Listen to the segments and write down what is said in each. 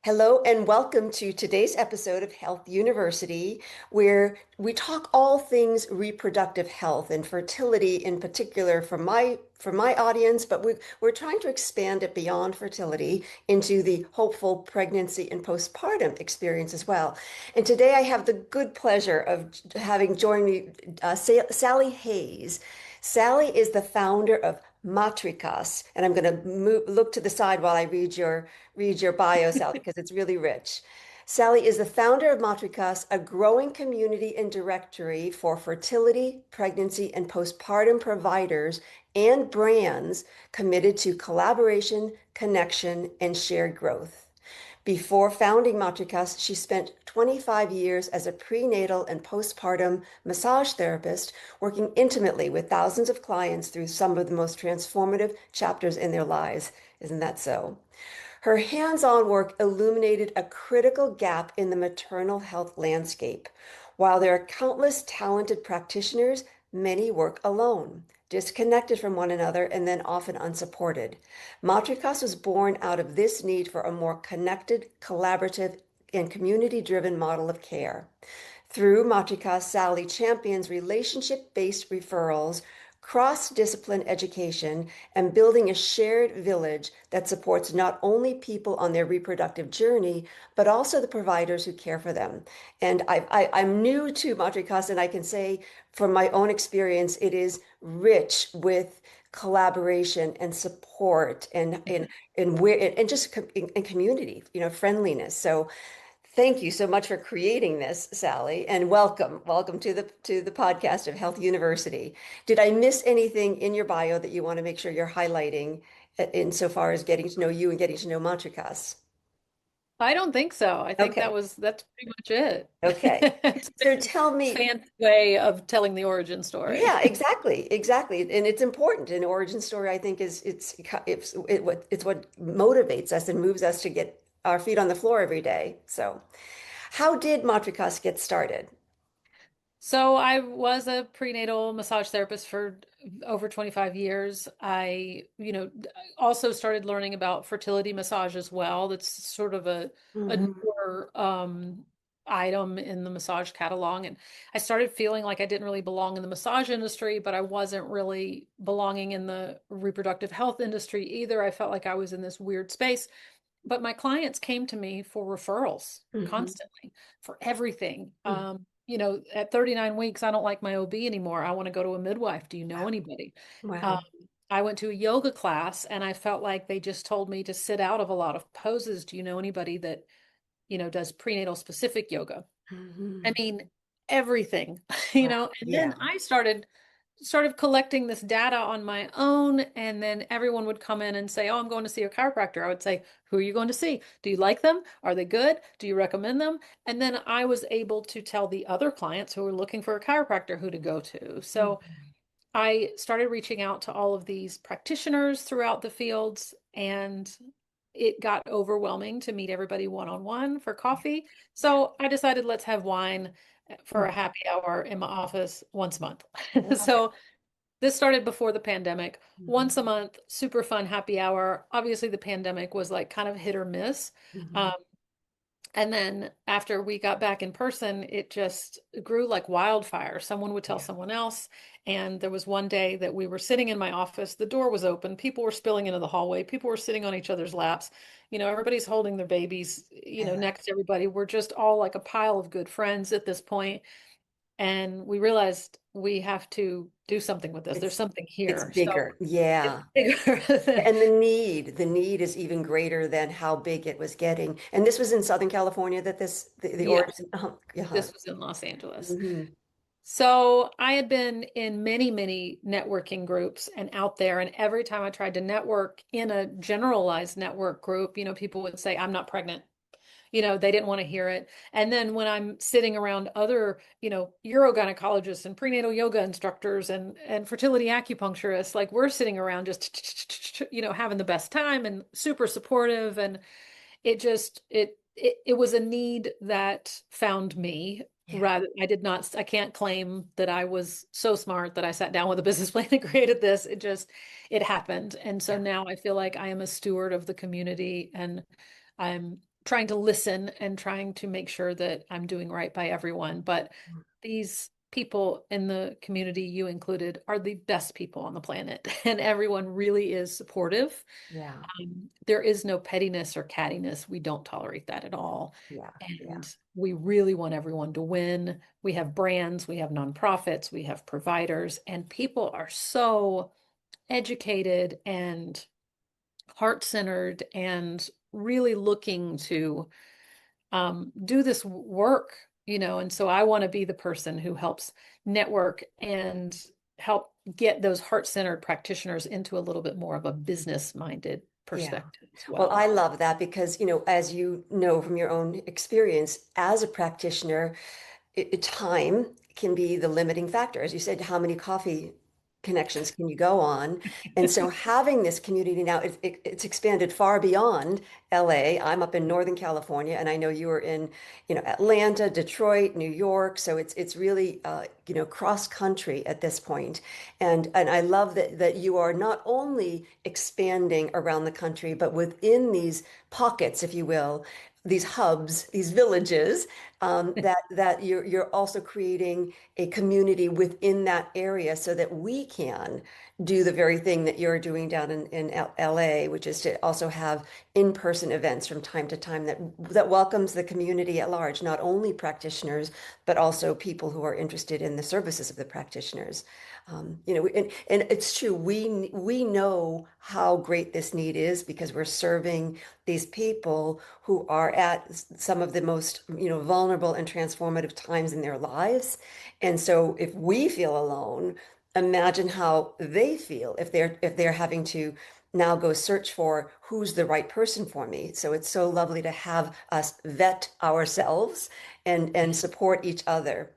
Hello and welcome to today's episode of Health University, where we talk all things reproductive health and fertility in particular for my audience, but we're trying to expand it beyond fertility into the hopeful pregnancy and postpartum experience as well. And today I have the good pleasure of having joined me Sally Hayes. Sally is the founder of Matricas, and I'm going to look to the side while I read your bio, Sally, because it's really rich. Sally is the founder of Matricas, a growing community and directory for fertility, pregnancy, and postpartum providers and brands committed to collaboration, connection, and shared growth. Before founding Matricas, she spent 25 years as a prenatal and postpartum massage therapist, working intimately with thousands of clients through some of the most transformative chapters in their lives. Isn't that so? Her hands-on work illuminated a critical gap in the maternal health landscape. While there are countless talented practitioners, many work alone, disconnected from one another, and then often unsupported. Matricas was born out of this need for a more connected, collaborative, and community-driven model of care. Through Matricas, Sally champions relationship-based referrals, cross-discipline education, and building a shared village that supports not only people on their reproductive journey, but also the providers who care for them. And I'm new to Matricas, and I can say from my own experience, it is rich with collaboration and support and just and community, friendliness. So thank you so much for creating this, Sally, and welcome to the podcast of Health University. Did I miss anything in your bio that you want to make sure you're highlighting insofar as getting to know you and getting to know Matricas? I don't think so. I think Okay, that's pretty much it. okay. It's So a tell me, fancy way of telling the origin story. yeah, exactly, and it's important. An origin story, I think, is it's what motivates us and moves us to get our feet on the floor every day. So, how did Matricas get started? So I was a prenatal massage therapist for over 25 years. Also started learning about fertility massage as well. That's sort of a Mhm. newer item in the massage catalog. And I started feeling like I didn't really belong in the massage industry, but I wasn't really belonging in the reproductive health industry either. I felt like I was in this weird space. But my clients came to me for referrals Mhm. constantly for everything. Mhm. At 39 weeks, I don't like my OB anymore. I want to go to a midwife. Do you know Wow. anybody? Um, Wow. I went to a yoga class and I felt like they just told me to sit out of a lot of poses. Do you know anybody that, does prenatal specific yoga? I Mhm. mean, everything, Wow. and then Yeah. I started sort of collecting this data on my own, and then everyone would come in and say, "Oh, I'm going to see a chiropractor." I would say, "Who are you going to see? Do you like them? Are they good? Do you recommend them?" And then I was able to tell the other clients who were looking for a chiropractor who to go to. So Mhm. I started reaching out to all of these practitioners throughout the fields, and it got overwhelming to meet everybody one on one for coffee. So I decided let's have wine for a Mhm. happy hour in my office once a month. Love it. So this started before the pandemic. Mhm. Once a month, super fun happy hour. Obviously, the pandemic was like kind of hit or miss. Mhm. Um, and then after we got back in person, it just grew like wildfire. Someone would tell Yeah. someone else. And there was one day that we were sitting in my office, the door was open, people were spilling into the hallway, people were sitting on each other's laps. Everybody's holding their babies, I love next to everybody. We're just all like a pile of good friends at this point. And we realized we have to do something with this. There's it's something it's here. So bigger. it's Yeah. bigger than, And the need is even greater than how big it was getting. And this was in Southern California that the yes, origin. Yeah. this was in Los Angeles. Hmm. So I had been in many, many networking groups and out there. And every time I tried to network in a generalized network group, people would say, I'm not pregnant. They didn't want to hear it. And then when I'm sitting around other, urogynecologists and prenatal yoga instructors and fertility acupuncturists, like we're sitting around just, having the best time and super supportive. And it was a need that found me. Yeah. Rather, I can't claim that I was so smart that I sat down with a business plan and created this. It happened. And so Yeah. now I feel like I am a steward of the community, and I'm trying to listen and trying to make sure that I'm doing right by everyone. But these people in the community, you included, are the best people on the planet, and everyone really is supportive. Yeah. There is no pettiness or cattiness. We don't tolerate that at all. Yeah. Yeah. And we really want everyone to win. We have brands, we have nonprofits, we have providers, and people are so educated and heart-centered and really looking to do this work, and so I want to be the person who helps network and help get those heart-centered practitioners into a little bit more of a business-minded Yeah. perspective as Well, I well. love that because, as you know from your own experience as a practitioner, time can be the limiting factor. As you said, how many coffee connections can you go on? And so having this community now, it's expanded far beyond LA. I'm up in Northern California, and I know you are in, Atlanta, Detroit, New York. So it's really, cross country at this point. And I love that you are not only expanding around the country, but within these pockets, if you will, these hubs, these villages, that you're also creating a community within that area so that we can do the very thing that you're doing down in LA, which is to also have in-person events from time to time that welcomes the community at large, not only practitioners, but also people who are interested in the services of the practitioners. And it's true. We know how great this need is because we're serving these people who are at some of the most, vulnerable and transformative times in their lives. And so if we feel alone, imagine how they feel if they're having to now go search for who's the right person for me. So it's so lovely to have us vet ourselves and support each other.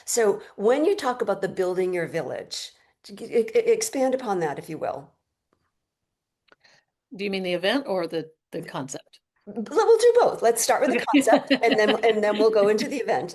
So when you talk about the building your village, expand upon that, if you will. Do you mean the event or the concept? We'll do both. Let's start with the concept and then Okay. and then we'll go into the event.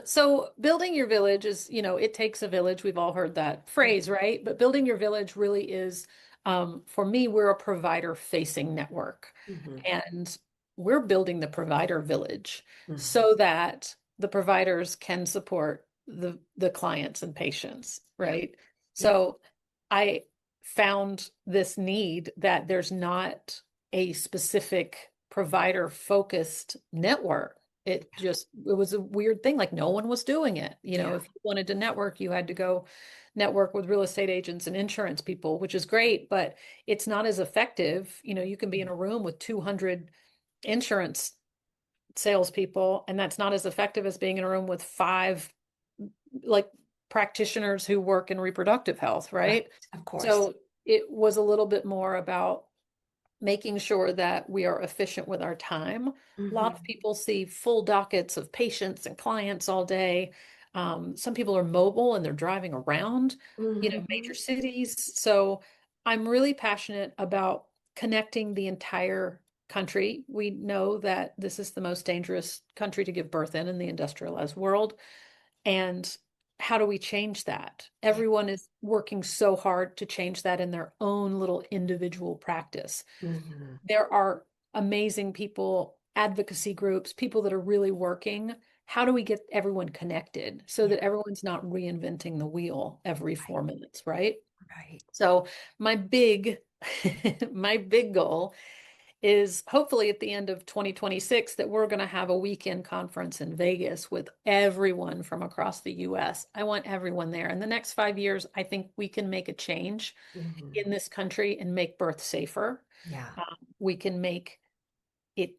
So building your village is, it takes a village. We've all heard that phrase, right? But building your village really is, for me, we're a provider facing network, Hmm. and we're building the provider village Hmm. so that the providers can support the clients and patients, Yeah. right? Yeah. So I found this need that there's not a specific provider focused network. It was a weird thing. Like no one was doing it. Yeah. If you wanted to network, you had to go network with real estate agents and insurance people, which is great, but it's not as effective. You can be in a room with 200 insurance salespeople, and that's not as effective as being in a room with five like practitioners who work in reproductive health, Right. right? Of course. So it was a little bit more about making sure that we are efficient with our time. A lot of Hmm. people see full dockets of patients and clients all day. Some people are mobile and they're driving around, major Hmm. cities. So I'm really passionate about connecting the entire country. We know that this is the most dangerous country to give birth in the industrialized world. And how do we change that? Yeah. Everyone is working so hard to change that in their own little individual practice. Hmm. There are amazing people, advocacy groups, people that are really working. How do we get everyone connected so Yeah. that everyone's not reinventing the wheel every Right. 4 minutes, right? Right. So my big my big goal is hopefully at the end of 2026 that we're going to have a weekend conference in Vegas with everyone from across the US. I want everyone there. In the next 5 years, I think we can make a change Hmm. in this country and make birth safer. Yeah. We can make it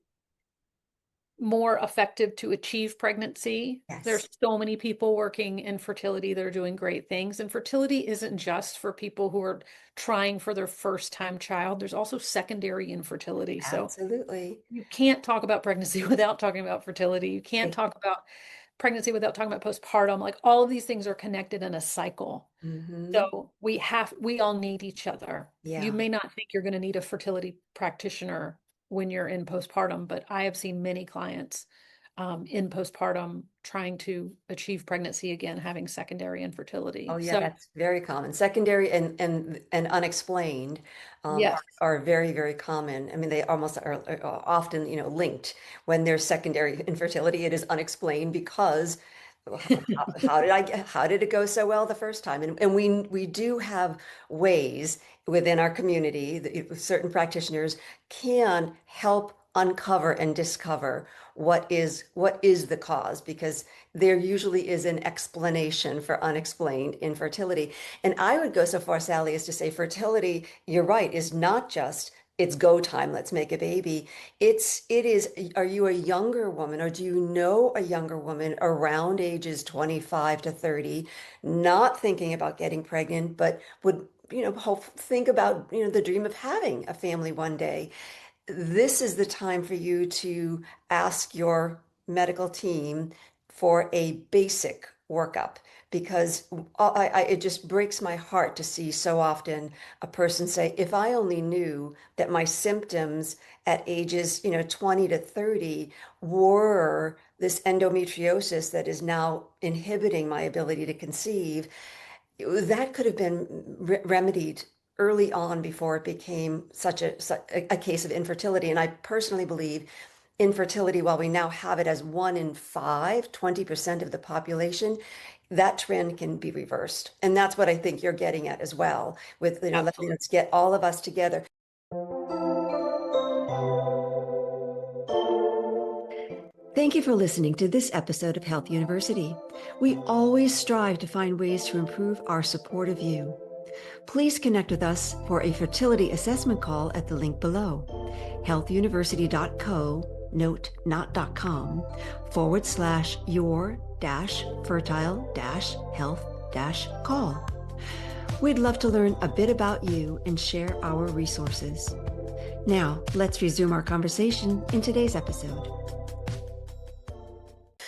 more effective to achieve pregnancy. Yes. There's so many people working in fertility that are doing great things. And fertility isn't just for people who are trying for their first time child. There's also secondary infertility. So Absolutely. you can't talk about pregnancy without talking about fertility. You can't talk about pregnancy without talking about postpartum. Like all of these things are connected in a cycle. Hmm. So we all need each other. You Yeah. may not think you're going to need a fertility practitioner when you're in postpartum, but I have seen many clients in postpartum, trying to achieve pregnancy again, having secondary Oh infertility. yeah, So that's very common. Secondary and unexplained yes, are very, very common. I mean, they almost are often, linked. When there's secondary infertility, it is unexplained because how did it go so well the first time? And we do have ways within our community that certain practitioners can help uncover and discover what is the cause, because there usually is an explanation for unexplained infertility. And I would go so far, Sally, as to say fertility, you're right, is not just it's go time, let's make a baby. It is, are you a younger woman, or do you know a younger woman around ages 25 to 30, not thinking about getting pregnant, but would, think about, the dream of having a family one day? This is the time for you to ask your medical team for a basic workup, because it just breaks my heart to see so often a person say, if I only knew that my symptoms at ages, 20 to 30 were this endometriosis that is now inhibiting my ability to conceive, that could have been remedied early on before it became such a case of infertility. And I personally believe infertility, while we now have it as 1 in 5, 20% of the population, that trend can be reversed. And that's what I think you're getting at as well, with, absolutely. let's get all of us together. Thank you for listening to this episode of Health University. We always strive to find ways to improve our support of you. Please connect with us for a fertility assessment call at the link below, healthuniversity.co, note not .com, /your fertile health call. We'd love to learn a bit about you and share our resources. Now, let's resume our conversation in today's episode.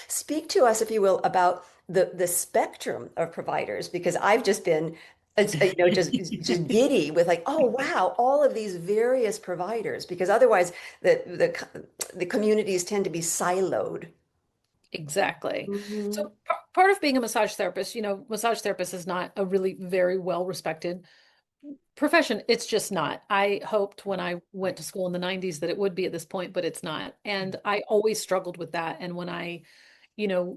Speak to us, if you will, about the spectrum of providers, because I've just been, just giddy with, like, oh wow, all of these various providers, because otherwise the communities tend to be siloed. Exactly. Hmm. So part of being a massage therapist, massage therapist is not a really very well respected profession. It's just not. I hoped when I went to school in the 90s that it would be at this point, but it's not. And I always struggled with that. And when I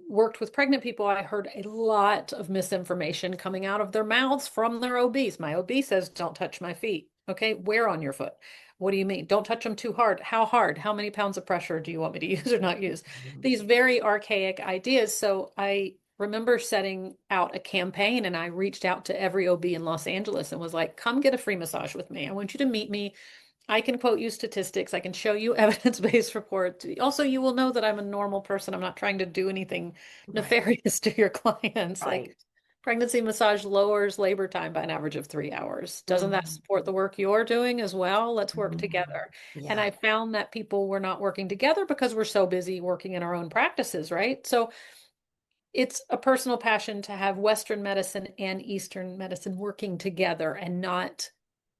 worked with pregnant people, I heard a lot of misinformation coming out of their mouths from their OBs. My OB says, don't touch my feet. Okay, where on your foot? What do you mean? Don't touch them too hard. How hard? How many pounds of pressure do you want me to use or not use? These very archaic ideas. So I remember setting out a campaign and I reached out to every OB in Los Angeles and was like, come get a free massage with me. I want you to meet me. I can quote you statistics. I can show you evidence-based reports. Also, you will know that I'm a normal person. I'm not trying to do anything Right, nefarious to your clients. right. Like pregnancy massage lowers labor time by an average of 3 hours. Doesn't that Mhm. support the work you're doing as well? Let's work Mhm. together. And Yeah. I found that people were not working together because we're so busy working in our own practices, right? So it's a personal passion to have Western medicine and Eastern medicine working together and not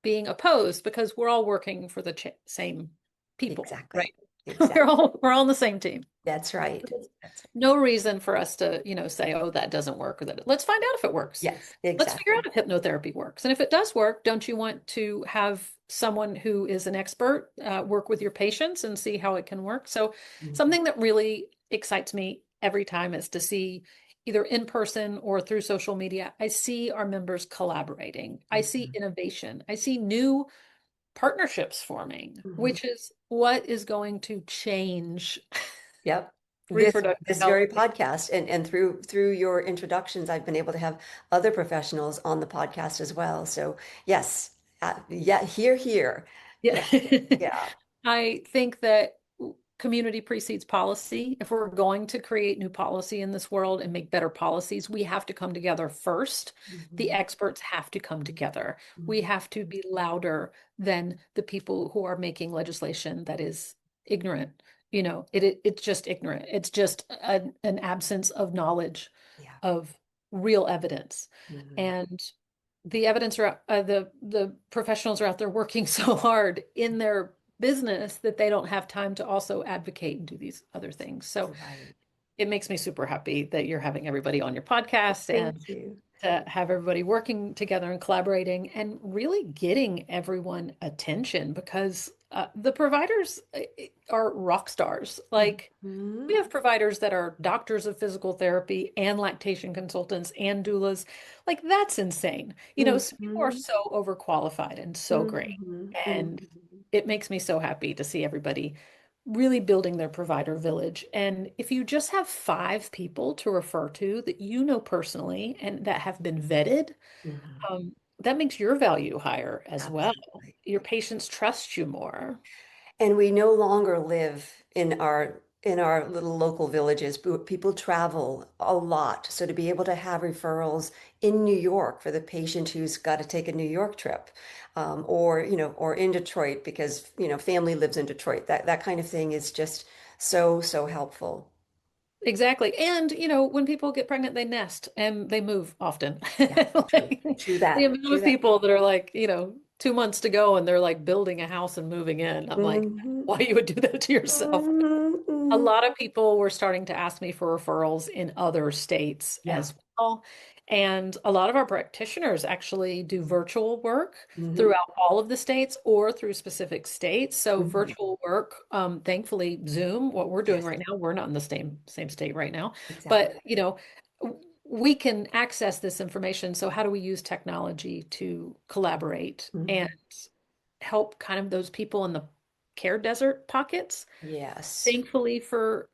being opposed, because we're all working for the same people, Exactly. right? Exactly. We're all on the same team. That's right. That's No reason for us to, say, oh, that doesn't work, or that let's find out if it works. yes, Let's figure exactly. out if hypnotherapy works. And if it does work, don't you want to have someone who is an expert work with your patients and see how it can work? So Mhm. something that really excites me every time is to see, either in person or through social media, I see our members collaborating. I see Mhm. innovation. I see new partnerships forming, Mhm. which is what is going to change Yep. This reproductive this health. very podcast, and through your introductions, I've been able to have other professionals on the podcast as well. So yes, yeah, here. Yeah. Yeah, yeah. I think that community precedes policy. If we're going to create new policy in this world and make better policies, we have to come together first. The Mhm. experts have to come together. We Mhm. have to be louder than the people who are making legislation that is ignorant. It's just ignorant. It's just an absence of knowledge Yeah. of real evidence. Mhm. And the evidence are the professionals are out there working so hard in their business that they don't have time to also advocate and do these other things. So Right. it makes me super happy that you're having everybody on your podcast and Thank you. to have everybody working together and collaborating and really getting everyone attention because the providers are rock stars. Like we Mhm. have providers that are doctors of physical therapy and lactation consultants and doulas. Like that's insane. So people are Mhm. so overqualified and so great. Mhm. And Mhm. it makes me so happy to see everybody really building their provider village. And if you just have 5 people to refer to that you know personally and that have been vetted, Mhm. that makes your value higher as well. Absolutely. Your patients trust you more. And we no longer live in our little local villages. People travel a lot. So to be able to have referrals in New York for the patient who's got to take a New York trip, or or in Detroit because family lives in Detroit. That kind of thing is just so helpful. Exactly. And, when people get pregnant, they nest and they move often. Yeah, true. Like, True the that. amount True of that. people that are like, 2 months to go and they're like building a house and moving in. I'm like, Hmm. why you would do that to yourself? A Hmm. lot of people were starting to ask me for referrals in other states Yeah. as well. And a lot of our practitioners actually do virtual work Hmm. throughout all of the states or through specific states. So Hmm. virtual work, thankfully, Zoom, what we're doing Yes, right now, we're not in the same state right now, exactly. but we can access this information. So how do we use technology to collaborate and Hmm. help kind of those people in the care desert pockets? Yes. Thankfully for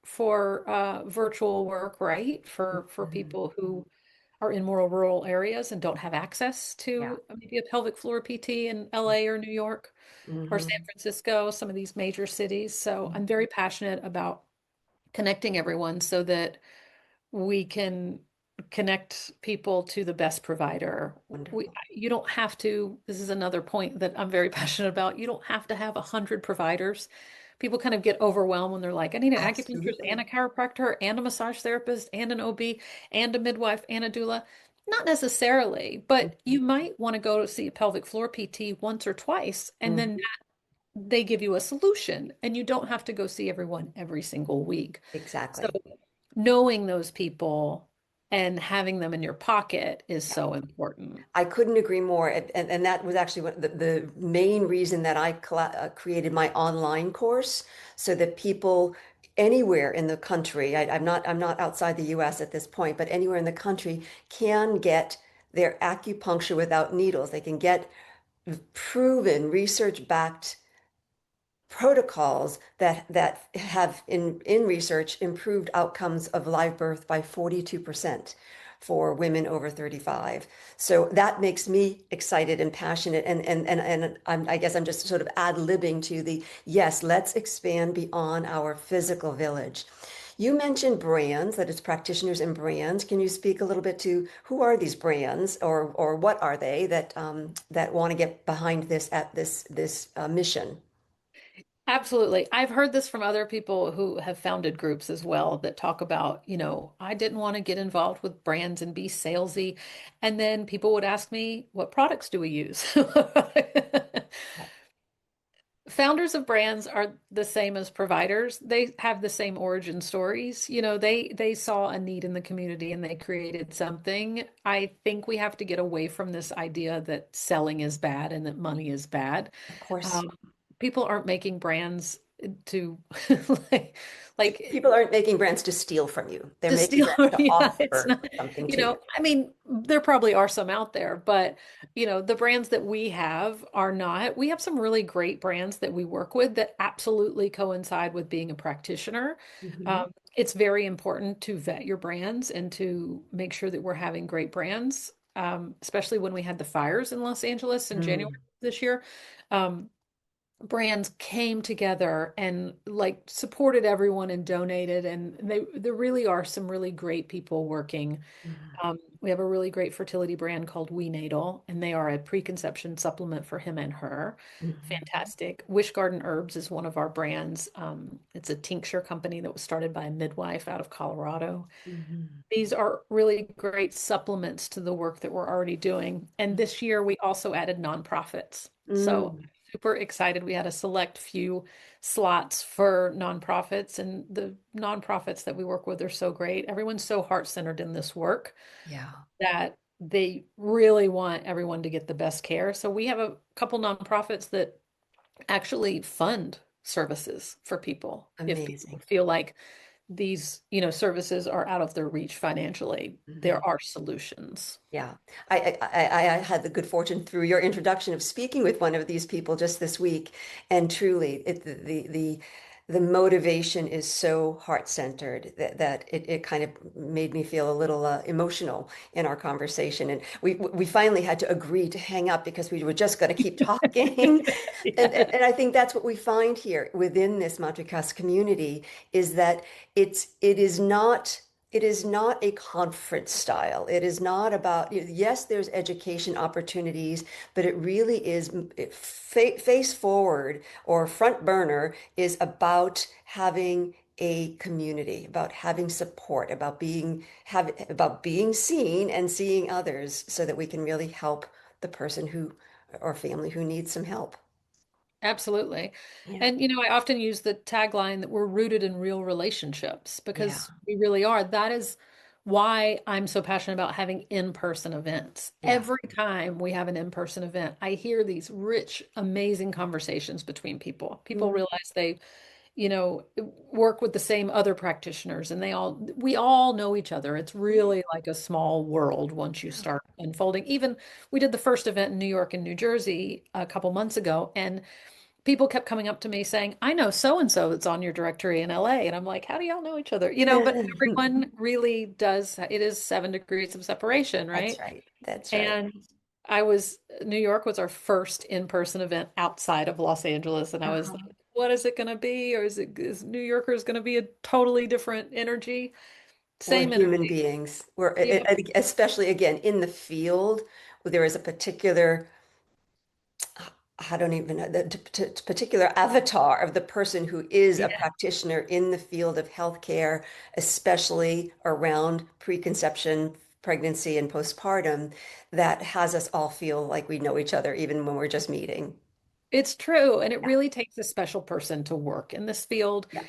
virtual work, right? For Mhm. people who are in more rural areas and don't have access Yeah. to maybe a pelvic floor PT in LA or New York or San Hmm. Francisco, some of these major cities. So I'm very passionate about connecting everyone so that we can connect people to the best provider. Wonderful. You don't have to, this is another point that I'm very passionate about. You don't have to have 100 providers. People kind of get overwhelmed when they're like, I need an acupuncturist and Absolutely. a chiropractor and a massage therapist and an OB and a midwife and a doula. Not necessarily, but you might want to go to see a pelvic floor PT once or twice, and then Mhm. they give you a solution, and you don't have to go see everyone every single week. So Exactly. knowing those people and having them in your pocket is Yeah. so important. I couldn't agree more. And that was actually the main reason that I created my online course so that people anywhere in the country, I'm not outside the US at this point, but anywhere in the country can get their acupuncture without needles. They can get proven research-backed protocols that have in research improved outcomes of live birth by 42% for women over 35. So that makes me excited and passionate and I guess I'm just sort of ad-libbing to the yes, let's expand beyond our physical village. You mentioned brands, that it's practitioners and brands. Can you speak a little bit to who are these brands or what are they that want to get behind this at this mission? Absolutely. I've heard this from other people who have founded groups as well that talk about, I didn't want to get involved with brands and be salesy. And then people would ask me, what products do we use? Founders of brands are the same as providers. They have the same origin stories. They saw a need in the community and they created something. I think we have to get away from this idea that selling is bad and that money is bad. Of course. Um, People aren't making brands to like, like People aren't making brands to steal from you. They're to making steal. brands to Yeah, it's offer not, something to you. I mean, there probably are some out there, but the brands that we have are not. We have some really great brands that we work with that absolutely coincide with being a practitioner. Mhm. It's very important to vet your brands and to make sure that we're having great brands, especially when we had the fires in Los Angeles in January Mm. this year. Um, Brands came together and like supported everyone and donated, and there really are some really great people working. Mhm. We have a really great fertility brand called We Natal, and they are a preconception supplement for him and her. Mhm. Fantastic. Wish Garden Herbs is one of our brands. It's a tincture company that was started by a midwife out of Colorado. Mhm. These are really great supplements to the work that we're already doing. And this year we also added nonprofits. So Mm. super excited. We had a select few slots for nonprofits, and the nonprofits that we work with are so great. Everyone's so heart-centered in this work Yeah. that they really want everyone to get the best care. So we have a couple nonprofits that actually fund services for people if people Amazing. feel like these, services are out of their reach financially. Mhm. There are solutions. Yeah, I had the good fortune through your introduction of speaking with one of these people just this week, and truly, the motivation is so heart-centered that it kind of made me feel a little emotional in our conversation, and we finally had to agree to hang up because we were just going to keep talking, Yeah. and I think that's what we find here within this Matrikas community is that it is not. It is not a conference style. It is not about, yes, there's education opportunities, but it really is face forward or front burner is about having a community, about having support, about being seen and seeing others so that we can really help the person who or family who needs some help. Absolutely. Yeah. And, I often use the tagline that we're rooted in real relationships Yeah. because we really are. That is why I'm so passionate about having in-person events. Yeah. Every time we have an in-person event, I hear these rich, amazing conversations between people. People Mm, realize they, you know, work with the same other practitioners and we all know each other. It's yeah. really like a small world once you Yeah. start unfolding. Even we did the first event in New York and New Jersey a couple months ago, and people kept coming up to me saying, I know so and so that's on your directory in LA. And I'm like, how do y'all know each other? But everyone really does. It is 7 degrees of separation, That's right? right. That's right. And New York was our first in-person event outside of Los Angeles. And I was Uh-huh. like, what is it going to be? Or is New Yorkers going to be a totally different energy? We're Same human energy. beings. We're Yeah. especially again in the field where there is a particular, I don't even know, the particular avatar of the person who is a Yeah. practitioner in the field of healthcare, especially around preconception, pregnancy, and postpartum, that has us all feel like we know each other even when we're just meeting. It's true. And it Yeah. really takes a special person to work in this field. Yeah.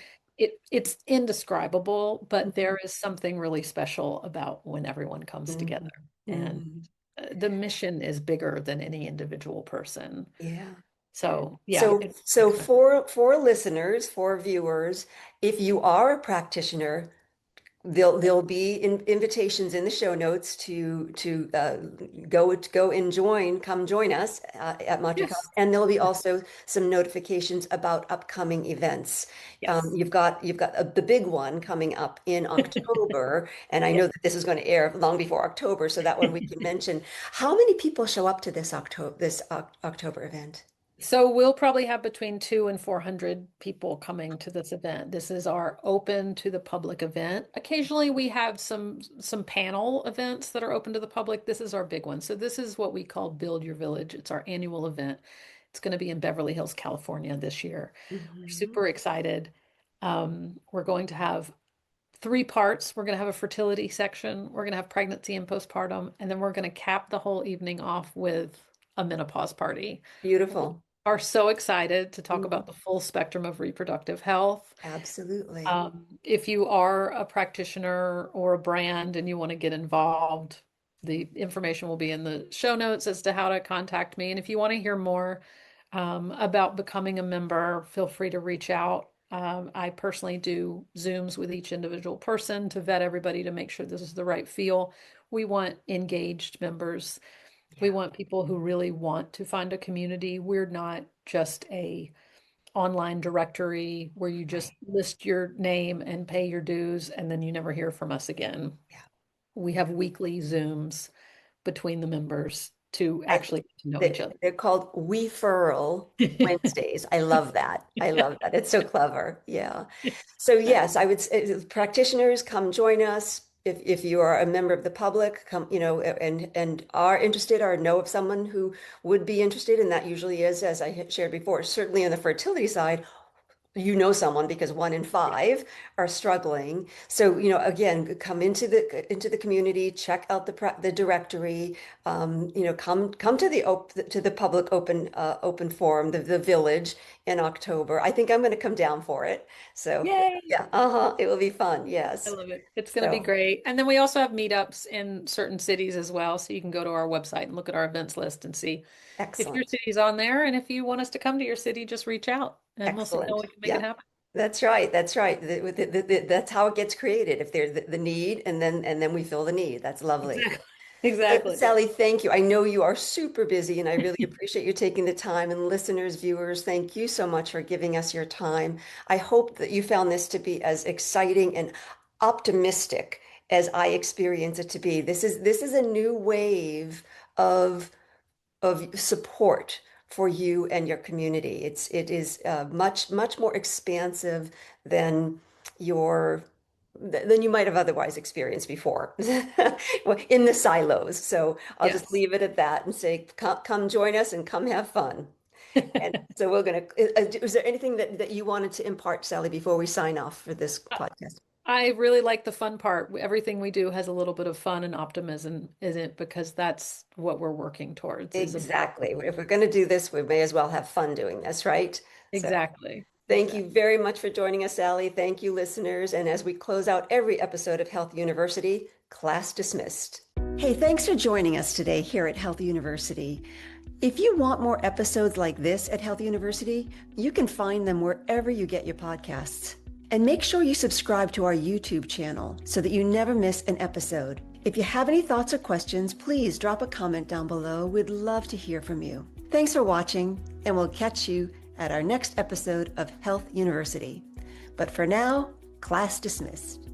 It's indescribable, but Mhm. there is something really special about when everyone comes together. Mhm. And Mhm. the mission is bigger than any individual person. Yeah. So, yeah, So, it's so exciting. for listeners, for viewers, if you are a practitioner, there'll be invitations in the show notes to go and come join us at Matricast, Yes. and there'll be also some notifications about upcoming events. Yes. You've got the big one coming up in October, and I Yeah. know that this is going to air long before October, so that one we can mention. How many people show up to this October event? So we'll probably have between 200 and 400 people coming to this event. This is our open to the public event. Occasionally we have some panel events that are open to the public. This is our big one. So this is what we call Build Your Village. It's our annual event. It's going to be in Beverly Hills, California this year. We're Mhm. super excited. We're going to have 3 parts. We're going to have a fertility section. We're going to have pregnancy and postpartum, and then we're going to cap the whole evening off with a menopause party. We Beautiful. are so excited to talk Mhm. about the full spectrum of reproductive health. Absolutely. If you are a practitioner or a brand and you want to get involved, the information will be in the show notes as to how to contact me. And if you want to hear more about becoming a member, feel free to reach out. I personally do Zooms with each individual person to vet everybody to make sure this is the right feel. We want engaged members. We Yeah. want people who really want to find a community. We're not just a online directory where you just Right. list your name and pay your dues and then you never hear from us again. Yeah. We have weekly Zooms between the members to I, actually get to know each other. they're called Referral Wednesdays. I love that. I love that. It's so clever. Yeah. So yes, I would say practitioners come join us. If you are a member of the public, come, and are interested or know of someone who would be interested, and that usually is, as I had shared before, certainly on the fertility side, you know someone because 1 in 5 are struggling. So, again, come into the community, check out the directory. Come to the public open forum, the village in October. I think I'm going to come down for it. So, Yay! yeah, it will be fun. I Yes. love it. It's going to be So, great. And then we also have meetups in certain cities as well. So you can go to our website and look at our events list and see if your excellent. city's on there. And if you want us to come to your city, just reach out and we'll see how Excellent. we can make it Yeah. happen. That's right. That's right. That's how it gets created. If there's the need, and then we fill the need. That's lovely. Exactly. Exactly. Sally, thank you. I know you are super busy, and I really appreciate you taking the time. And listeners, viewers, thank you so much for giving us your time. I hope that you found this to be as exciting and optimistic as I experience it to be. This is a new wave of support for you and your community. It is much more expansive than your than you might have otherwise experienced before well, in the silos. So I'll just Yes. leave it at that and say, come join us and come have fun. And so we're going to, is there anything that you wanted to impart, Sally, before we sign off for this podcast? I really like the fun part. Everything we do has a little bit of fun and optimism in it because that's what we're working towards is a Exactly. If we're going to do this, we may as well have fun doing this, right? So exactly. thank Exactly. you very much for joining us, Sally. Thank you, listeners. And as we close out every episode of Health University, class dismissed. Hey, thanks for joining us today here at Health University. If you want more episodes like this at Health University, you can find them wherever you get your podcasts. And make sure you subscribe to our YouTube channel so that you never miss an episode. If you have any thoughts or questions, please drop a comment down below. We'd love to hear from you. Thanks for watching, and we'll catch you at our next episode of Health University. But for now, class dismissed.